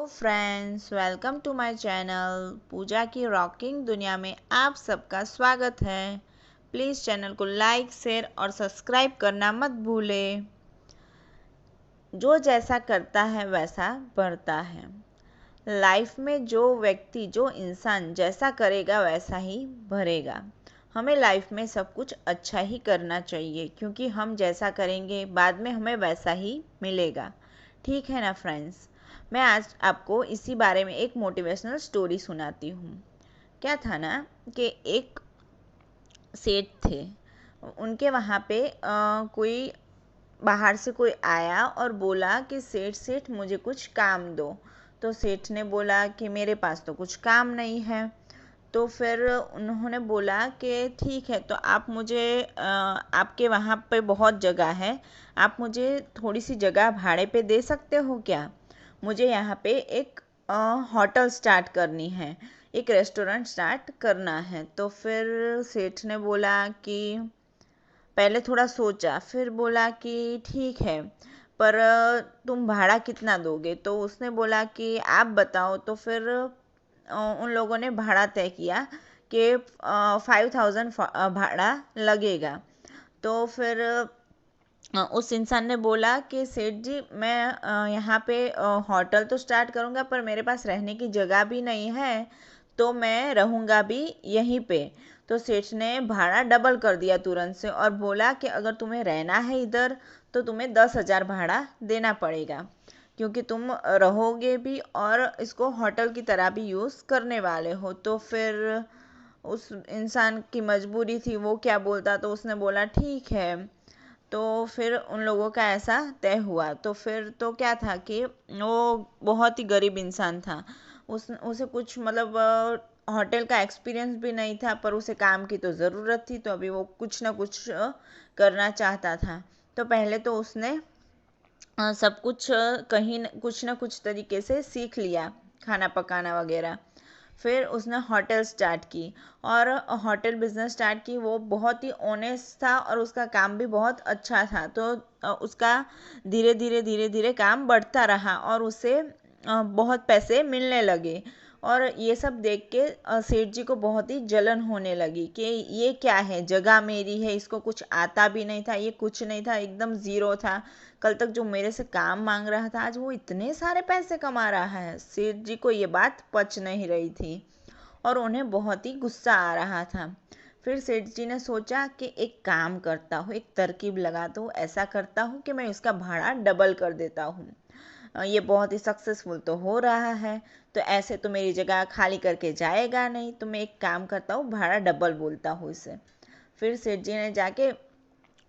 Friends, welcome to my channel. Pooja की rocking दुनिया में आप सबका स्वागत है। प्लीज़ चैनल को लाइक, शेयर और सब्सक्राइब करना मत भूलें। जो जैसा करता है वैसा बढ़ता है। लाइफ में जो व्यक्ति, जो इंसान जैसा करेगा वैसा ही भरेगा। हमें लाइफ में सब कुछ अच्छा ही करना चाहिए, क्योंकि हम जैसा करेंगे बाद में हमें वैसा ही मिलेगा। ठीक है ना फ्रेंड्स। मैं आज आपको इसी बारे में एक मोटिवेशनल स्टोरी सुनाती हूँ। क्या था ना कि एक सेठ थे। उनके वहाँ पे कोई बाहर से कोई आया और बोला कि सेठ सेठ मुझे कुछ काम दो। तो सेठ ने बोला कि मेरे पास तो कुछ काम नहीं है। तो फिर उन्होंने बोला कि ठीक है, तो आप मुझे आपके वहाँ पे बहुत जगह है, आप मुझे थोड़ी सी जगह भाड़े पे दे सकते हो क्या? मुझे यहाँ पे एक होटल स्टार्ट करनी है, एक रेस्टोरेंट स्टार्ट करना है। तो फिर सेठ ने बोला कि पहले थोड़ा सोचा, फिर बोला कि ठीक है, पर तुम भाड़ा कितना दोगे? तो उसने बोला कि आप बताओ। तो फिर उन लोगों ने भाड़ा तय किया कि 5000 भाड़ा लगेगा। तो फिर उस इंसान ने बोला कि सेठ जी, मैं यहाँ पे होटल तो स्टार्ट करूँगा, पर मेरे पास रहने की जगह भी नहीं है, तो मैं रहूँगा भी यहीं पे। तो सेठ ने भाड़ा डबल कर दिया तुरंत से और बोला कि अगर तुम्हें रहना है इधर तो तुम्हें 10,000 भाड़ा देना पड़ेगा, क्योंकि तुम रहोगे भी और इसको होटल की तरह भी यूज़ करने वाले हो। तो फिर उस इंसान की मजबूरी थी, वो क्या बोलता, तो उसने बोला ठीक है। तो फिर उन लोगों का ऐसा तय हुआ। तो फिर तो क्या था कि वो बहुत ही गरीब इंसान था। उसे कुछ मतलब होटल का एक्सपीरियंस भी नहीं था, पर उसे काम की तो ज़रूरत थी, तो अभी वो कुछ ना कुछ करना चाहता था। तो पहले तो उसने सब कुछ कहीं कुछ ना कुछ तरीके से सीख लिया, खाना पकाना वगैरह। फिर उसने होटल स्टार्ट की और होटल बिजनेस स्टार्ट की। वो बहुत ही ऑनेस्ट था और उसका काम भी बहुत अच्छा था। तो उसका धीरे धीरे धीरे धीरे काम बढ़ता रहा और उसे बहुत पैसे मिलने लगे। और ये सब देख के सेठ जी को बहुत ही जलन होने लगी कि ये क्या है, जगह मेरी है, इसको कुछ आता भी नहीं था, ये कुछ नहीं था, एकदम ज़ीरो था। कल तक जो मेरे से काम मांग रहा था, आज वो इतने सारे पैसे कमा रहा है। सेठ जी को ये बात पच नहीं रही थी और उन्हें बहुत ही गुस्सा आ रहा था। फिर सेठ जी ने सोचा कि एक काम करता हूँ, एक तरकीब लगाता हूँ, ऐसा करता हूँ कि मैं इसका भाड़ा डबल कर देता हूँ। ये बहुत ही सक्सेसफुल तो हो रहा है, तो ऐसे तो मेरी जगह खाली करके जाएगा नहीं, तो मैं एक काम करता हूँ, भाड़ा डबल बोलता हूँ इसे। फिर सेठ जी ने जाके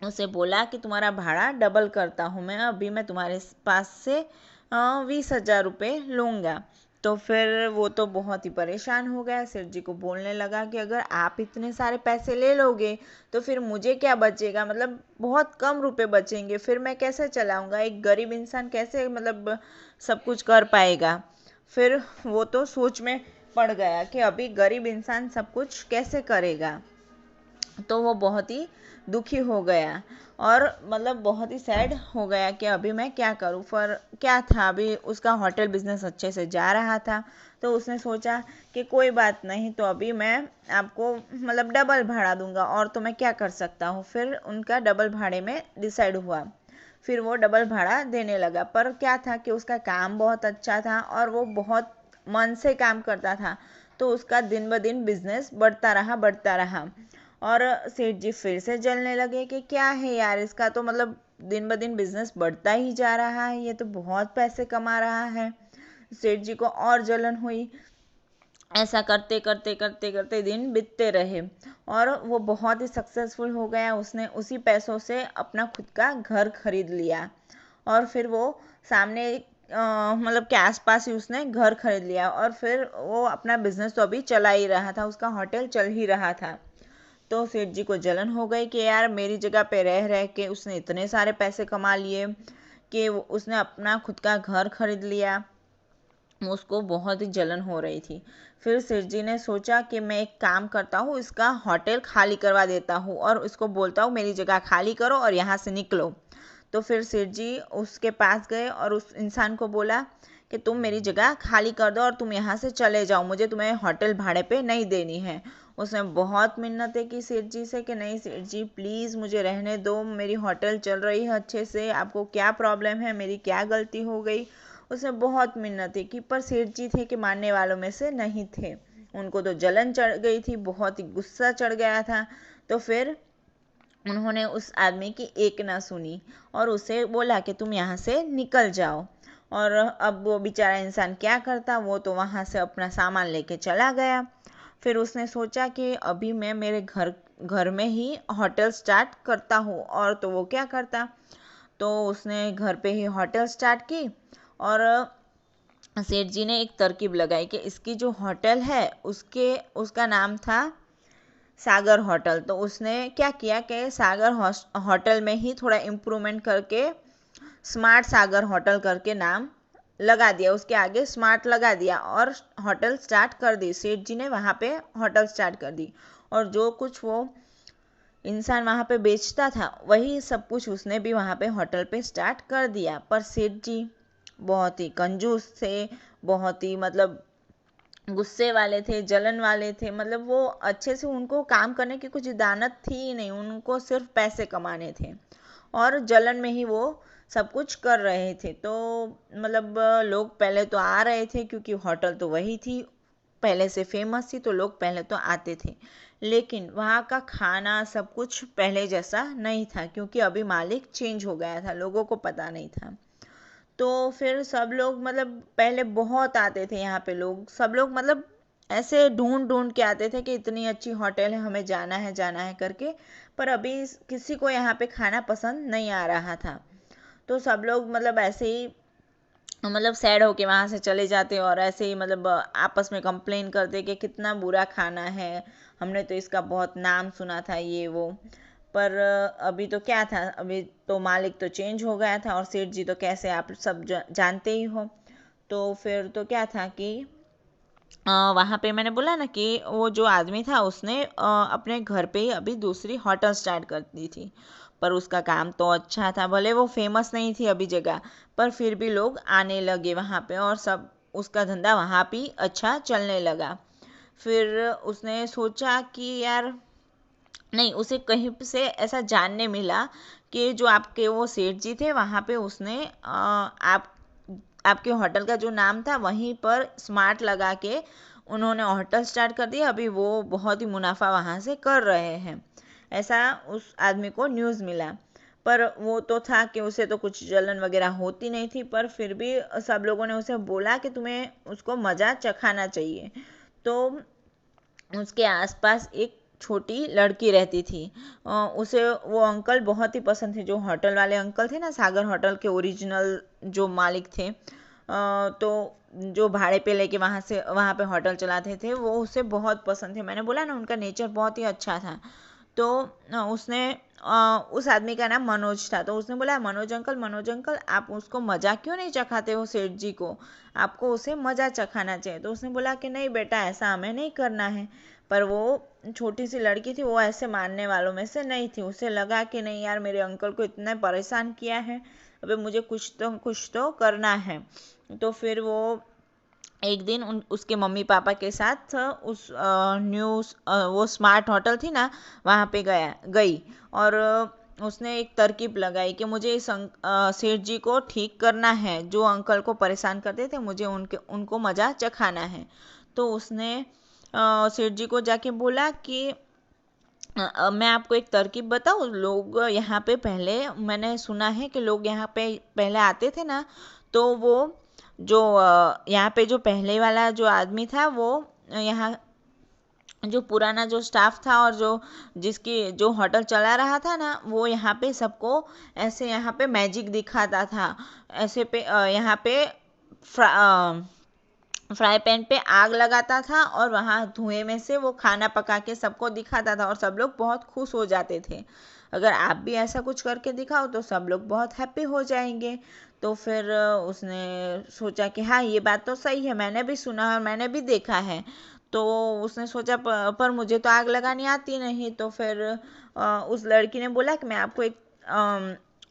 उसे बोला कि तुम्हारा भाड़ा डबल करता हूँ मैं, अभी मैं तुम्हारे पास से 20,000 रुपये लूँगा। तो फिर वो तो बहुत ही परेशान हो गया। सेठ जी को बोलने लगा कि अगर आप इतने सारे पैसे ले लोगे तो फिर मुझे क्या बचेगा, मतलब बहुत कम रुपए बचेंगे, फिर मैं कैसे चलाऊँगा, एक गरीब इंसान कैसे मतलब सब कुछ कर पाएगा। फिर वो तो सोच में पड़ गया कि अभी गरीब इंसान सब कुछ कैसे करेगा। तो वो बहुत ही दुखी हो गया और मतलब बहुत ही सैड हो गया कि अभी मैं क्या करूँ। पर क्या था, अभी उसका होटल बिजनेस अच्छे से जा रहा था। तो उसने सोचा कि कोई बात नहीं, तो अभी मैं आपको मतलब डबल भाड़ा दूंगा, और तो मैं क्या कर सकता हूँ। फिर उनका डबल भाड़े में डिसाइड हुआ। फिर वो डबल भाड़ा देने लगा। पर क्या था कि उसका काम बहुत अच्छा था और वो बहुत मन से काम करता था। तो उसका दिन ब दिन बिजनेस बढ़ता रहा। और सेठ जी फिर से जलने लगे कि क्या है यार, इसका तो मतलब दिन ब दिन बिजनेस बढ़ता ही जा रहा है, ये तो बहुत पैसे कमा रहा है। सेठ जी को और जलन हुई। ऐसा करते करते करते करते दिन बीतते रहे और वो बहुत ही सक्सेसफुल हो गया। उसने उसी पैसों से अपना खुद का घर खरीद लिया और फिर वो सामने मतलब के आसपास ही उसने घर खरीद लिया। और फिर वो अपना बिजनेस तो अभी चला ही रहा था, उसका होटल चल ही रहा था। तो सेठ जी को जलन हो गई कि यार मेरी जगह पे रह रह के उसने इतने सारे पैसे कमा लिए कि उसने अपना खुद का घर खरीद लिया। उसको बहुत ही जलन हो रही थी। फिर सेठ जी ने सोचा कि मैं एक काम करता हूँ, इसका होटल खाली करवा देता हूँ और उसको बोलता हूँ मेरी जगह खाली करो और यहाँ से निकलो। तो फिर सेठ जी उसके पास गए और उस इंसान को बोला कि तुम मेरी जगह खाली कर दो और तुम यहाँ से चले जाओ, मुझे तुम्हें होटल भाड़े पे नहीं देनी है। उसने बहुत मिन्नतें की सेठ जी से कि नहीं सेठ जी प्लीज़ मुझे रहने दो, मेरी होटल चल रही है अच्छे से, आपको क्या प्रॉब्लम है, मेरी क्या गलती हो गई। उसने बहुत मिन्नतें की पर सेठ जी थे कि मानने वालों में से नहीं थे। उनको तो जलन चढ़ गई थी, बहुत ही गुस्सा चढ़ गया था। तो फिर उन्होंने उस आदमी की एक ना सुनी और उसे बोला कि तुम यहाँ से निकल जाओ। और अब वो बेचारा इंसान क्या करता, वो तो वहाँ से अपना सामान लेके चला गया। फिर उसने सोचा कि अभी मैं मेरे घर घर में ही होटल स्टार्ट करता हूँ, और तो वो क्या करता। तो उसने घर पे ही होटल स्टार्ट की और सेठ जी ने एक तरकीब लगाई कि इसकी जो होटल है उसका नाम था सागर होटल। तो उसने क्या किया कि सागर होटल में ही थोड़ा इम्प्रूवमेंट करके स्मार्ट सागर होटल करके नाम लगा दिया, उसके आगे स्मार्ट लगा दिया और होटल स्टार्ट कर दी। सेठ जी ने वहाँ पे होटल स्टार्ट कर दी और जो कुछ वो इंसान वहाँ पे बेचता था वही सब कुछ उसने भी वहाँ पे होटल पे स्टार्ट कर दिया। पर सेठ जी बहुत ही कंजूस थे, बहुत ही मतलब गुस्से वाले थे, जलन वाले थे। मतलब वो अच्छे से उनको काम करने की कुछ दानत थी ही नहीं, उनको सिर्फ पैसे कमाने थे और जलन में ही वो सब कुछ कर रहे थे। तो मतलब लोग पहले तो आ रहे थे क्योंकि होटल तो वही थी, पहले से फेमस थी तो लोग पहले तो आते थे। लेकिन वहाँ का खाना सब कुछ पहले जैसा नहीं था क्योंकि अभी मालिक चेंज हो गया था, लोगों को पता नहीं था। तो फिर सब लोग मतलब पहले बहुत आते थे यहाँ पे लोग, सब लोग मतलब ऐसे ढूंढ ढूंढ के आते थे कि इतनी अच्छी होटल है, हमें जाना है करके। पर अभी किसी को यहाँ पे खाना पसंद नहीं आ रहा था। तो सब लोग मतलब ऐसे ही मतलब सैड होके वहाँ से चले जाते और ऐसे ही मतलब आपस में कंप्लेन करते कि कितना बुरा खाना है, हमने तो इसका बहुत नाम सुना था ये वो। पर अभी तो क्या था, अभी तो मालिक तो चेंज हो गया था और सेठ जी तो कैसे आप सब जानते ही हो। तो फिर तो क्या था कि वहाँ पे मैंने बोला ना कि वो जो आदमी था उसने अपने घर पे ही अभी दूसरी होटल स्टार्ट कर दी थी। पर उसका काम तो अच्छा था, भले वो फेमस नहीं थी अभी जगह, पर फिर भी लोग आने लगे वहाँ पे और सब उसका धंधा वहाँ भी अच्छा चलने लगा। फिर उसने सोचा कि यार नहीं, उसे कहीं से ऐसा जानने मिला कि जो आपके वो सेठ जी थे वहाँ पे उसने आपके होटल का जो नाम था वहीं पर स्मार्ट लगा के उन्होंने होटल स्टार्ट कर दिया, अभी वो बहुत ही मुनाफा वहाँ से कर रहे हैं, ऐसा उस आदमी को न्यूज़ मिला। पर वो तो था कि उसे तो कुछ जलन वगैरह होती नहीं थी, पर फिर भी सब लोगों ने उसे बोला कि तुम्हें उसको मज़ा चखाना चाहिए। तो उसके आसपास एक छोटी लड़की रहती थी। उसे वो अंकल बहुत ही पसंद थे, जो होटल वाले अंकल थे ना, सागर होटल के ओरिजिनल जो मालिक थे। तो जो भाड़े पे लेके वहाँ पे होटल चलाते थे वो उसे बहुत पसंद थे। मैंने बोला ना उनका नेचर बहुत ही अच्छा था। तो उसने उस आदमी का नाम मनोज था। तो उसने बोला मनोज अंकल आप उसको मज़ा क्यों नहीं चखाते हो सेठ जी को, आपको उसे मज़ा चखाना चाहिए। तो उसने बोला कि नहीं बेटा ऐसा हमें नहीं करना है। पर वो छोटी सी लड़की थी, वो ऐसे मानने वालों में से नहीं थी। उसे लगा कि नहीं यार मेरे अंकल को इतना परेशान किया है, अबे मुझे कुछ तो करना है। तो फिर वो एक दिन उसके मम्मी पापा के साथ उस वो स्मार्ट होटल थी ना वहाँ पे गई और उसने एक तरकीब लगाई कि मुझे इस सेठ जी को ठीक करना है, जो अंकल को परेशान करते थे मुझे उनको मज़ा चखाना है। तो उसने सेठ जी को जाके बोला कि मैं आपको एक तरकीब बताऊँ, लोग यहाँ पे पहले मैंने सुना है कि लोग यहाँ पे पहले आते थे ना, तो वो जो यहाँ पे जो पहले वाला जो आदमी था वो यहाँ जो पुराना जो स्टाफ था और जो जिसकी जो होटल चला रहा था ना, वो यहाँ पे सबको ऐसे यहाँ पे मैजिक दिखाता था। ऐसे पे यहाँ पे फ्राई पैन पे आग लगाता था और वहाँ धुएं में से वो खाना पका के सबको दिखाता था और सब लोग बहुत खुश हो जाते थे। अगर आप भी ऐसा कुछ करके दिखाओ तो सब लोग बहुत हैप्पी हो जाएंगे। तो फिर उसने सोचा कि हाँ ये बात तो सही है, मैंने भी सुना और मैंने भी देखा है। तो उसने सोचा पर मुझे तो आग लगानी आती नहीं। तो फिर उस लड़की ने बोला कि मैं आपको एक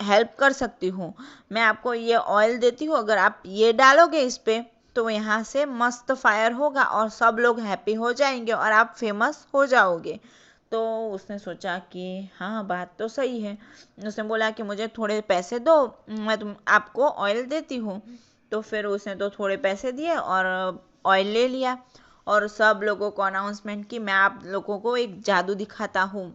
हेल्प कर सकती हूँ। मैं आपको ये ऑयल देती हूँ, अगर आप ये डालोगे इस पे तो यहाँ से मस्त फायर होगा और सब लोग हैप्पी हो जाएंगे और आप फेमस हो जाओगे। तो उसने सोचा कि हाँ बात तो सही है। उसने बोला कि मुझे थोड़े पैसे दो, मैं आपको ऑयल देती हूँ। तो फिर उसने तो थोड़े पैसे दिए और ऑयल ले लिया और सब लोगों को अनाउंसमेंट की, मैं आप लोगों को एक जादू दिखाता हूँ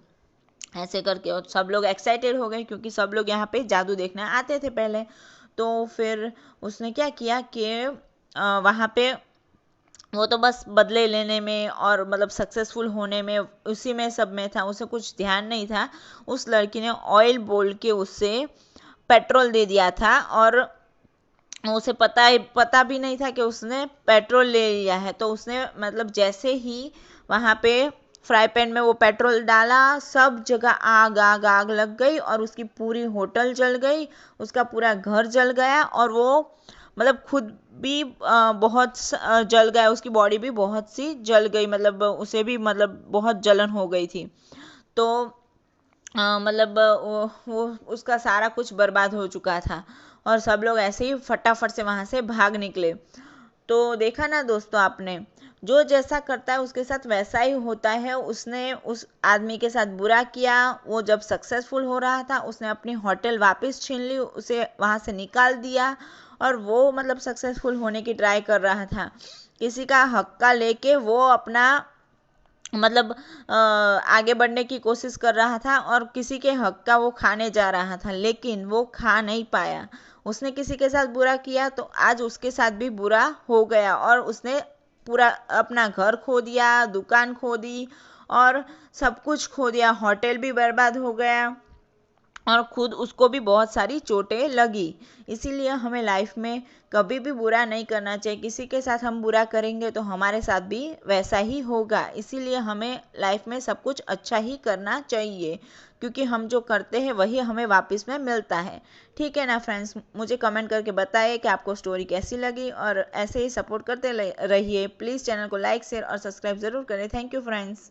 ऐसे करके। और सब लोग एक्साइटेड हो गए क्योंकि सब लोग यहाँ पे जादू देखने आते थे पहले। तो फिर उसने क्या किया कि वहाँ पे वो तो बस बदले लेने में और मतलब सक्सेसफुल होने में उसी में सब में था, उसे कुछ ध्यान नहीं था। उस लड़की ने ऑयल बोल के उससे पेट्रोल दे दिया था और उसे पता भी नहीं था कि उसने पेट्रोल ले लिया है। तो उसने मतलब जैसे ही वहाँ पे फ्राई पैन में वो पेट्रोल डाला, सब जगह आग आग आग लग गई और उसकी पूरी होटल जल गई, उसका पूरा घर जल गया और वो मतलब खुद भी बहुत जल गया, उसकी बॉडी भी बहुत सी जल गई, मतलब उसे भी मतलब बहुत जलन हो गई थी। तो मतलब वो उसका सारा कुछ बर्बाद हो चुका था और सब लोग ऐसे ही फटाफट से वहाँ से भाग निकले। तो देखा ना दोस्तों आपने, जो जैसा करता है उसके साथ वैसा ही होता है। उसने उस आदमी के साथ बुरा किया, वो जब सक्सेसफुल हो रहा था उसने अपनी होटल वापस छीन ली, उसे वहाँ से निकाल दिया और वो मतलब सक्सेसफुल होने की ट्राई कर रहा था। किसी का हक्का लेके वो अपना मतलब आगे बढ़ने की कोशिश कर रहा था और किसी के हक का वो खाने जा रहा था, लेकिन वो खा नहीं पाया। उसने किसी के साथ बुरा किया तो आज उसके साथ भी बुरा हो गया और उसने पूरा अपना घर खो दिया, दुकान खो दी और सब कुछ खो दिया, होटल भी बर्बाद हो गया और खुद उसको भी बहुत सारी चोटें लगी। इसीलिए हमें लाइफ में कभी भी बुरा नहीं करना चाहिए। किसी के साथ हम बुरा करेंगे तो हमारे साथ भी वैसा ही होगा। इसीलिए हमें लाइफ में सब कुछ अच्छा ही करना चाहिए क्योंकि हम जो करते हैं वही हमें वापस में मिलता है। ठीक है ना फ्रेंड्स, मुझे कमेंट करके बताइए कि आपको स्टोरी कैसी लगी और ऐसे ही सपोर्ट करते रहिए। प्लीज़ चैनल को लाइक शेयर और सब्सक्राइब ज़रूर करें। Thank you friends.